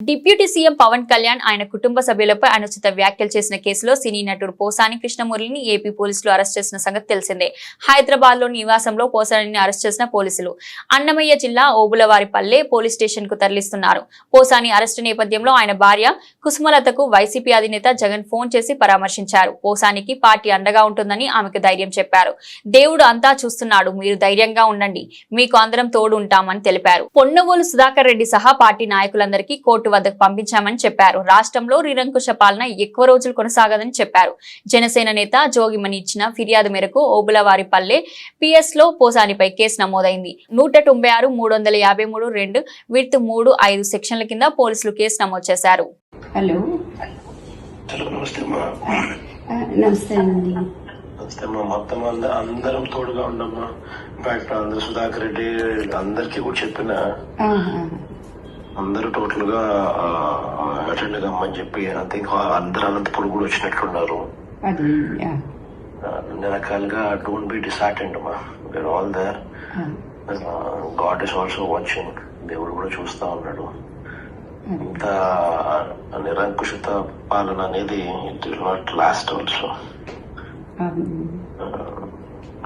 Deputy CM Pawan Kalyan ఆయన కుటుంబ సభ్యులపై అనుచిత వ్యాఖ్యలు చేసిన కేసులో సినీ నటుడు పోసాని కృష్ణమురళిని ఏపీ పోలీసులు అరెస్ట్ చేసిన సంగతి తెలిసిందే. హైదరాబాద్ లోని నివాసంలో పోసానిని అరెస్ట్ చేసిన పోలీసులు అన్నమయ్య జిల్లా ఓబులవారిపల్లె పోలీస్ స్టేషన్ కు తరలిస్తున్నారు. పోసాని అరెస్టు నేపథ్యంలో ఆయన భార్య కుసుమలతకు వైసీపీ అధినేత జగన్ ఫోన్ చేసి పరామర్శించారు. పోసానికి పార్టీ అండగా ఉంటుందని ఆమెకు ధైర్యం చెప్పారు. దేవుడు అంతా చూస్తున్నాడు, మీరు ధైర్యంగా ఉండండి, మీకు అందరం తోడు ఉంటామని తెలిపారు. పొన్నవోలు సుధాకర్ రెడ్డి సహా పార్టీ నాయకులందరికీ కోర్టు వద్దకు పంపించామని చెప్పారు. రాష్ట్రంలో నిరంకుశ పాలన ఎక్కువ రోజులు కొనసాగదని చెప్పారు. జనసేన నేత జోగిమణి ఇచ్చిన ఫిర్యాదు మేరకు ఓబులవారిపల్లె పిఎస్ లో పోసానిపై కేసు నమోదైంది. 196,353 విత్ 3(5) సెక్షన్ల కింద పోలీసులు కేసు నమోదు చేశారు. హలో నమస్తే అండి. మొత్తం అందరం తోడుగా ఉండమ్మా. ఇన్ఫాక్ట్ అందరు సుధాకర్ రెడ్డి అందరికి కూడా చెప్పిన అందరూ టోటల్ గా అటెండ్ కమ్మని చెప్పి ఐ థింక్ అందరూ అనంతపురం కూడా వచ్చినట్లున్నారు. అన్ని రకాలుగా డోంట్ బి డిసార్టెండ్ అమ్మా. We are all there. God is also watching. దేవుడు కూడా చూస్తా ఉన్నాడు. ఇంత నిరంకుశత పాలన అనేది it will not last also.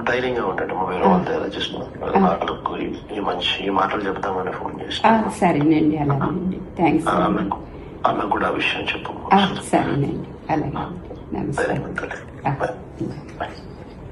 ధైర్యంగా ఉంటాడు. వేరే వాళ్ళ దగ్గర జస్ట్ ఈ మాటలు చెప్తామని ఫోన్ చేసి సరేనండి. అలాగేనండి. థ్యాంక్స్. అన్న కూడా ఆ విషయం చెప్పు. సరేనండి. అలాగే. నమస్తే. ధైర్యం.